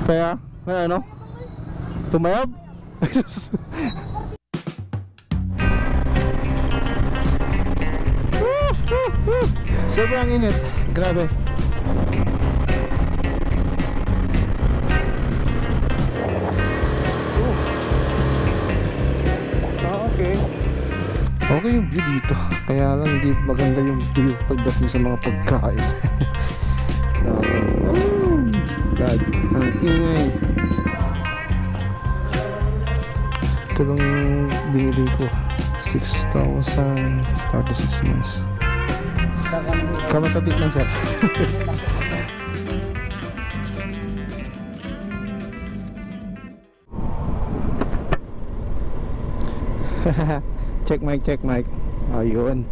Kaya, ano? Tumayab? Sobrang init. Grabe. Okay. Okay yung view dito. Kaya lang hindi maganda yung view pagdating sa mga pagkain. God, ang ingay. Ito lang binili ko, 6,000 36 months. Kamatatik lang sir. Check mic. Ayun.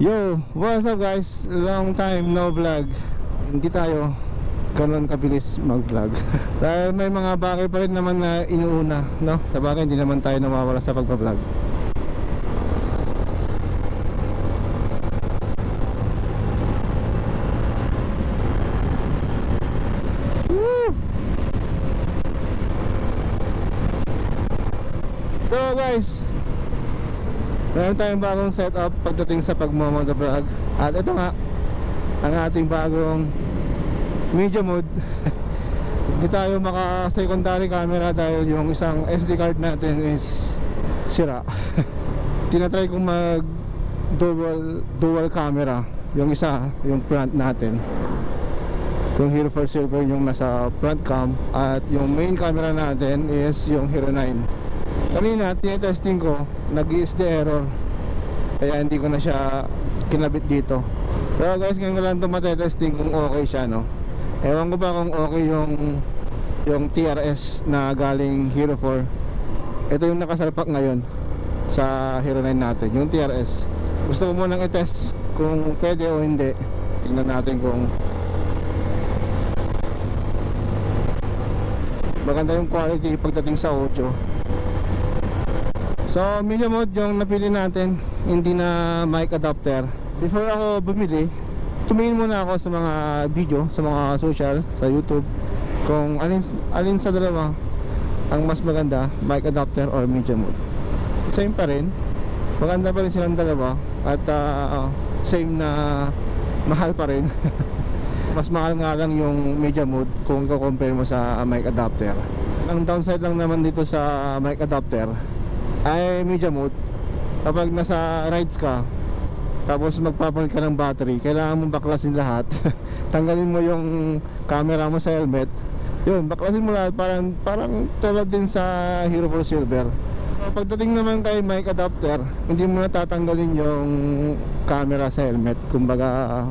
Yo, what's up guys? Long time no vlog. Hindi tayo ganun kabilis mag-vlog. Dahil may mga bagay pa rin naman na inuuna, no? Sa bagay hindi naman tayo nawawala sa pagpa-vlog. So guys, meron tayong bagong setup pagdating sa pagmo-motovlog. At ito nga ang ating bagong media mode. Hindi tayo maka secondary camera dahil yung isang SD card natin is sira. Tinatry kong mag dual camera. Yung isa, yung front natin, yung Hero 4 Silver yung nasa front cam, at yung main camera natin is yung Hero 9. Kanina tinetesting ko, nag-i-SD error, kaya hindi ko na siya kinabit dito. Pero guys, ngayon ko lang ito matetesting kung okay siya, no? Ewan ko ba kung okay yung TRS na galing Hero 4. Ito yung nakasalpak ngayon sa Hero 9 natin, yung TRS. Gusto ko munang i-test kung pwede o hindi. Tingnan natin kung maganda yung quality pagdating sa audio. So media mode yung napili natin, hindi na mic adapter. Before ako bumili, tumingin muna ako sa mga video, sa mga social, sa YouTube, kung alin sa dalawa ang mas maganda, mic adapter or media mode. Same pa rin, maganda pa rin silang dalawa, at same na mahal pa rin. Mas mahal nga lang yung media mode kung i-compare mo sa mic adapter. Ang downside lang naman dito sa mic adapter ay media mode, kapag nasa rides ka tapos magpapalit ka ng battery, kailangan mong baklasin lahat. Tanggalin mo yung camera mo sa helmet, yun, baklasin mo lahat. Parang tulad din sa Hero 4 Silver. Pagdating naman kay mic adapter, hindi mo na tatanggalin yung camera sa helmet. Kumbaga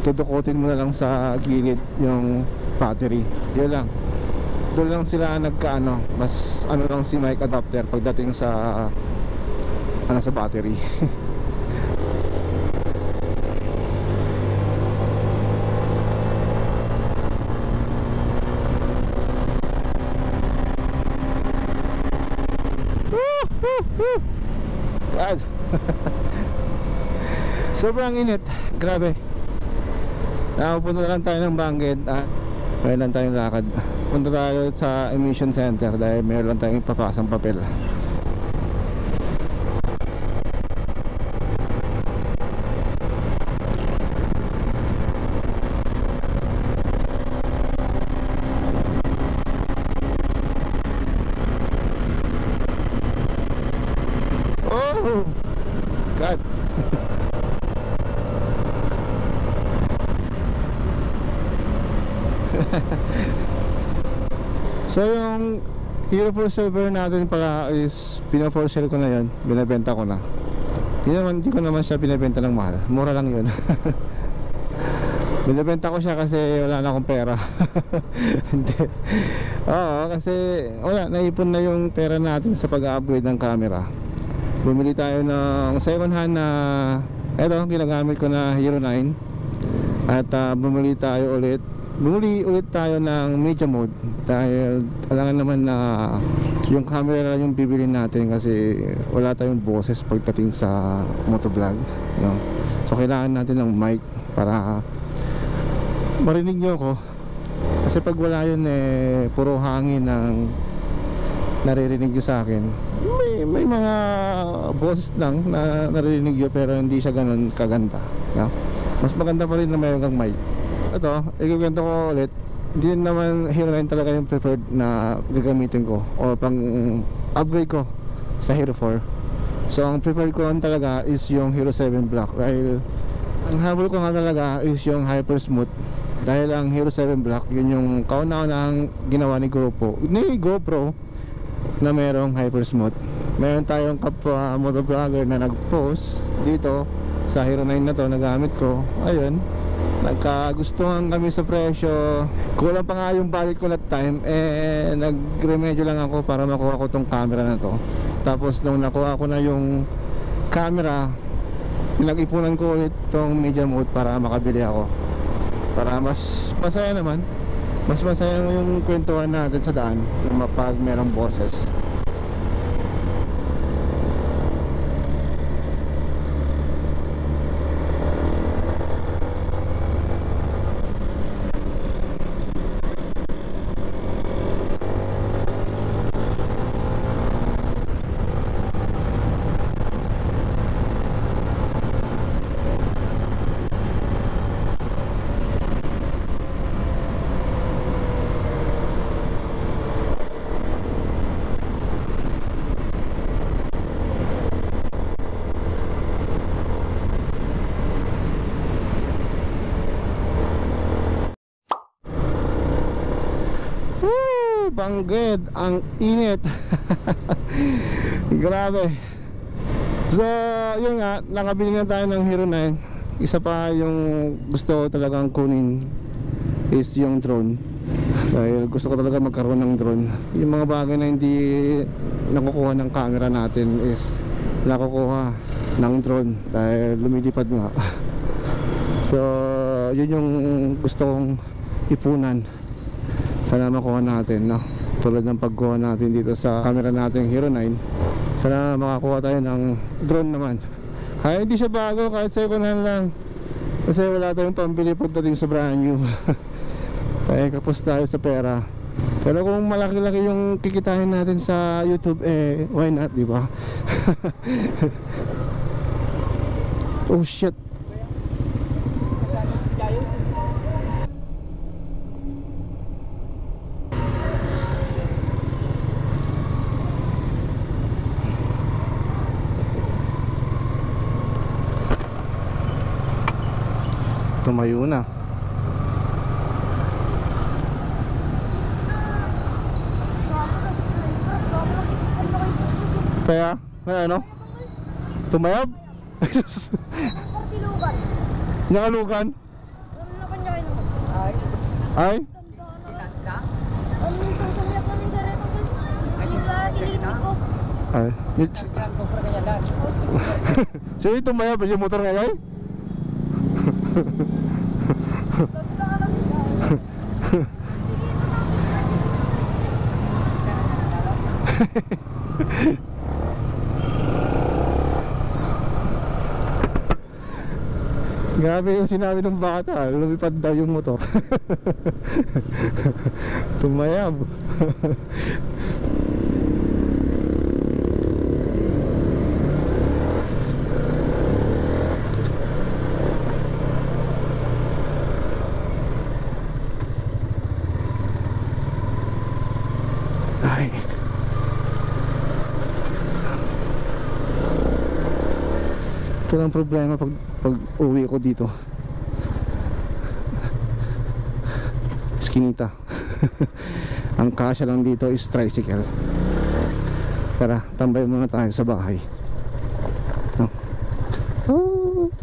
tutukutin mo na lang sa gilid yung battery, yun lang. Doon lang sila nagkaano, mas ano lang si mic adapter pagdating sa sa battery. God. Sobrang init, grabe. Nakapunta lang tayo ng Bangged, may lang tayong lakad. Punta tayo sa emission center dahil mayroon lang tayong ipapasang papel. Oh God. So yung Hero 4 Silver natin pala is pina-for sale ko na yun, binibenta ko na. Hindi ko naman siya binibenta ng mahal, mura lang yun. Binibenta ko siya kasi wala na akong pera. Hindi. Oo, kasi wala, naipon na yung pera natin sa pag-upgrade ng camera. Bumili tayo ng second hand na eto, ginagamit ko na Hero 9. At bumili ulit tayo ng media mode dahil alangan naman na yung camera lang yung bibilin natin kasi wala tayong boses pagdating sa motovlog, no? So kailangan natin ng mic para marinig nyo ako Kasi pag wala yun eh, puro hangin ang naririnig nyo sa akin. May mga boses lang na naririnig nyo, pero hindi siya ganun kaganda, no? Mas maganda pa rin na mayroon kang mic. Ito, ikukwento ko ulit, hindi naman Hero 9 talaga yung preferred na gagamitin ko o pang upgrade ko sa Hero 4. So ang preferred ko lang talaga is yung Hero 7 Black, dahil ang habol ko nga talaga is yung Hyper Smooth. Dahil ang Hero 7 Black, yun yung kauna-unahang ginawa ni GoPro na merong Hyper Smooth. Meron tayong kapwa motovlogger na nag-post dito sa Hero 9 na to na gamit ko. Ayun, nagkagustuhan kami sa presyo. Kulang pa nga yung budget ko that time, eh nagremedyo lang ako para makuha ko tong camera na to. Tapos nung nakuha ko na yung camera, pinag-ipunan ko ulit tong media mode para makabili ako, para mas masaya naman. Mas masaya yung kwentuhan natin sa daan pag merong boses. Bangged, ang init. Grabe. So yun nga, nakabili na tayo ng Hero 9. Isa pa yung gusto ko talagang kunin is yung drone, dahil gusto ko talaga magkaroon ng drone. Yung mga bagay na hindi nakukuha ng camera natin is nakukuha ng drone dahil lumilipad nga. So yun yung gusto kong ipunan. Sana makuha natin, no? Tulad ng pagkuha natin dito sa camera natin Hero 9. Sana makakuha tayo ng drone naman. Kahit hindi siya bago, kahit second hand lang, kasi wala tayong pambili pagdating sa brand new. Kaya kapos tayo sa pera. Pero kung malaki-laki yung kikitahin natin sa YouTube, eh why not, di ba? Oh shit. Tumayo na. Kaya, ano? Tumayab? Nakalukan? Ay? Ay? So yung tumayab, yung motor nga ay? Grabe yung sinabi ng bata, lumipad daw yung motor. Tumayab. Ay. Ito lang problema pag uwi ko dito. Skinita. Ang kasya lang dito is tricycle. Tara, tambay muna tayo sa bahay. No? Oh.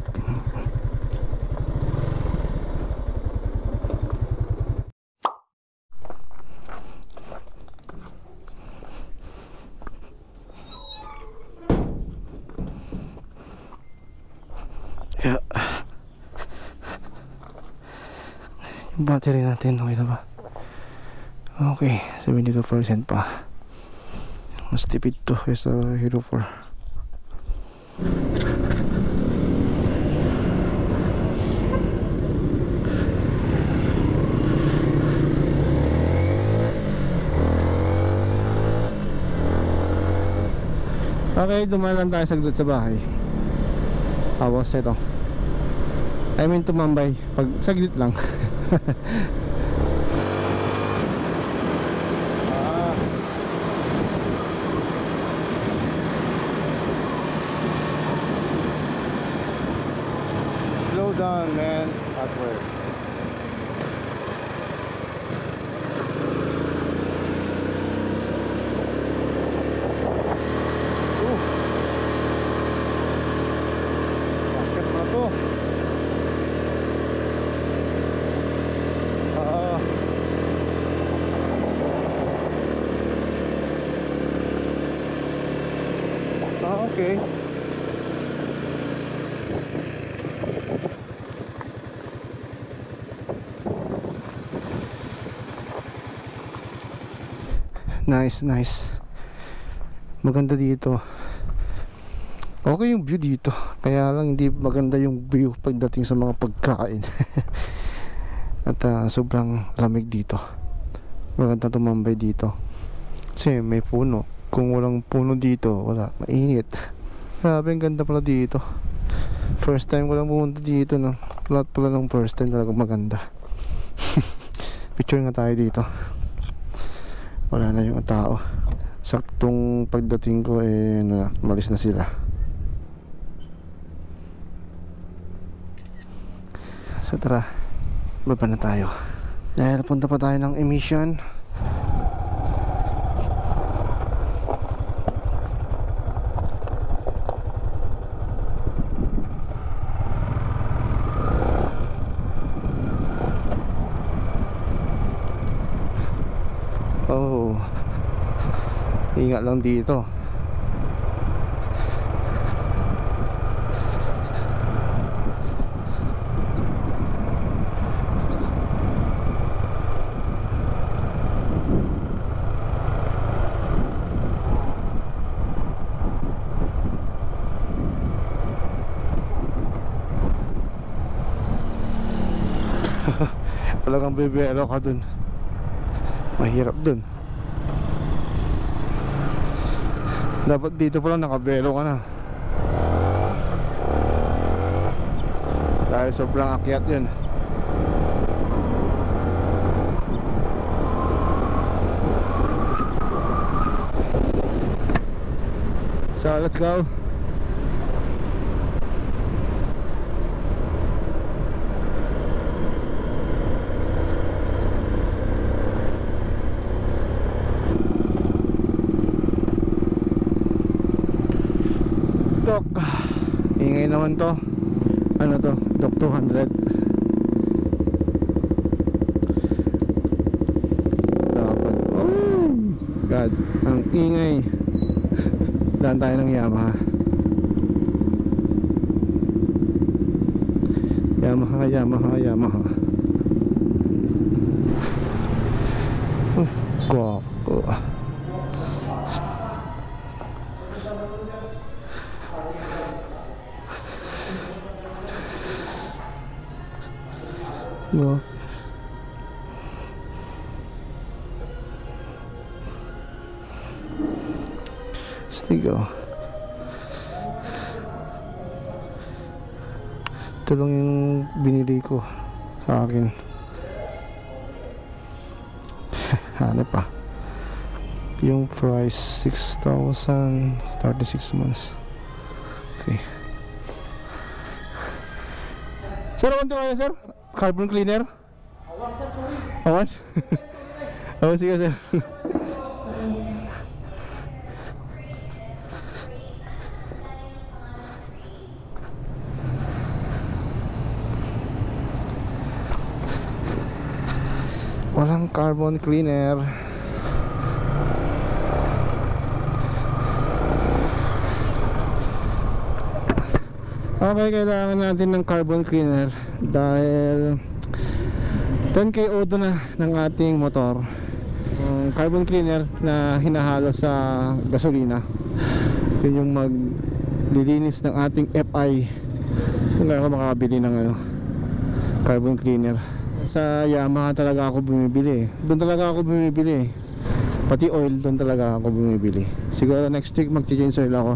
Yeah. Yung battery natin, okay na ba? Okay, 72% pa. Mas tipid to sa Hero 4. Okay, dumaan lang tayo saglit sa bahay. Tapos ito, I mean tumambay. Pag saglit lang. Slow down, man. At work. Bakit na to? Okay. Nice, nice. Maganda dito. Okay yung view dito. Kaya lang hindi maganda yung view pagdating sa mga pagkain. At sobrang lamig dito. Maganda tumambay dito. Kasi may puno. Kung walang puno dito, wala. Mainit. Grabe, ang ganda pala dito. First time ko lang pumunta dito, no? Lahat pala ng first time talagang maganda. Picture nga tayo dito. Wala na yung tao. Saktong pagdating ko malis na sila. So tara, baba na tayo. Dahil punta pa tayo ng emission. Oh, ingat lang dito. Talagang bibelo ka dun. Mahirap dun. Dapat dito pala nakabelo ka na. Dahil sobrang akyat yun. So let's go. Doc, ingay naman to. Ano to? Doc 200. Dapat. Oh God, ang ingay. Daan tayo ng Yamaha. Yamaha. Guwapo. No. Stigo. Ito lang yung binili ko sa akin. Hanap pa. Yung price 6,000 36 months. Okay. Sir, ano kayo, sir? Carbon cleaner? Awan, sir, sorry. Awan? Awan, sige, sir. Walang carbon cleaner. Okay, kailangan natin ng carbon cleaner dahil 10K odo na ng ating motor. Carbon cleaner na hinahalo sa gasolina, yun yung maglilinis ng ating FI. So ngayon ako makakabili ng carbon cleaner. Sa Yamaha talaga ako bumibili. Doon talaga ako bumibili. Pati oil doon talaga ako bumibili. Siguro next week mag-change oil ako.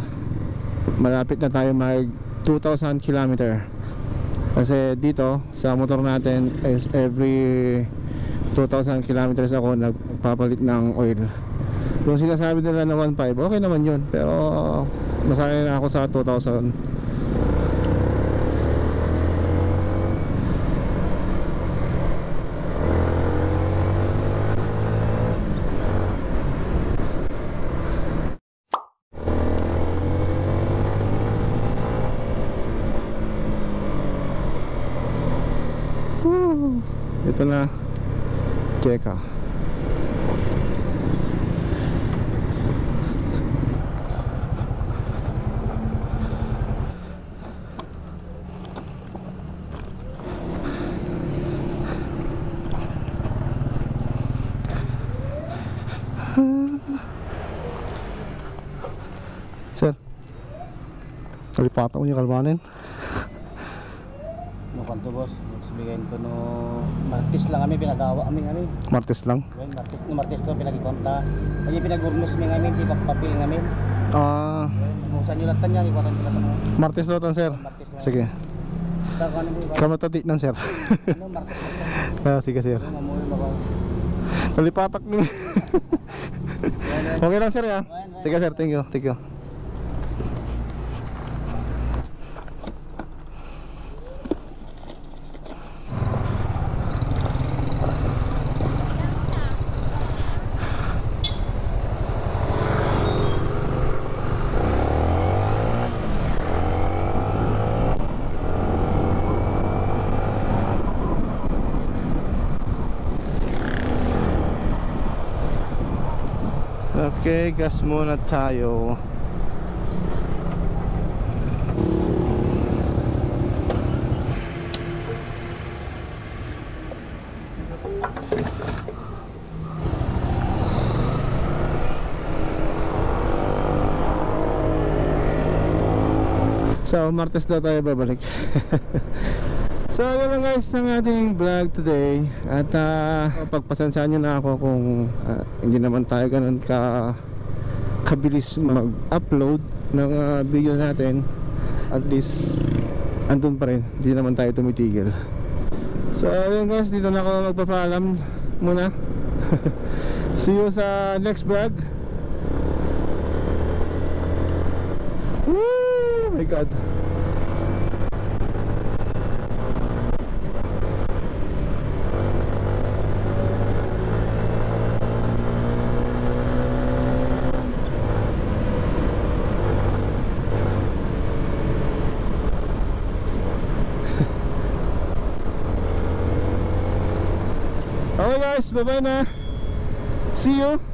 Malapit na tayo mag 2,000 km. Kasi dito sa motor natin is every 2,000 kilometers ako nagpapalit ng oil. Kung sinasabi nila na 1.5, okay naman yun. Pero nasanay na ako sa 2,000. Ito na, Cheka. Sir, kalipatan ko yung kalmanin. Kanto boss, sabihin ko no Martes lang kami pinagawa kami. Martes lang? Martes to pinagikonta. Kanya pinagurnos mi ngamin, di papapil ngamin. Musa nyo latan niya, iwakan ko latan mo. Martes to tan sir? Martes lang. Sige. Basta ko ano mo. Kamatati nan sir. Ano, Martes lang. Sige sir. Mamuhay mabaw. Kalipatak ni. Okay lang sir ya. Sige sir, thank you. Thank you. Okay, gas muna tayo. So, Martes daw tayo babalik. So, yun lang guys ang ating vlog today. At pagpasensyahan nyo na ako kung hindi naman tayo ganun kabilis mag-upload ng video natin. At least andun pa rin, hindi naman tayo tumitigil. So yun guys, dito na ako magpapaalam muna. See you sa next vlog. Woo! My God. Okay guys, bye bye na. See you.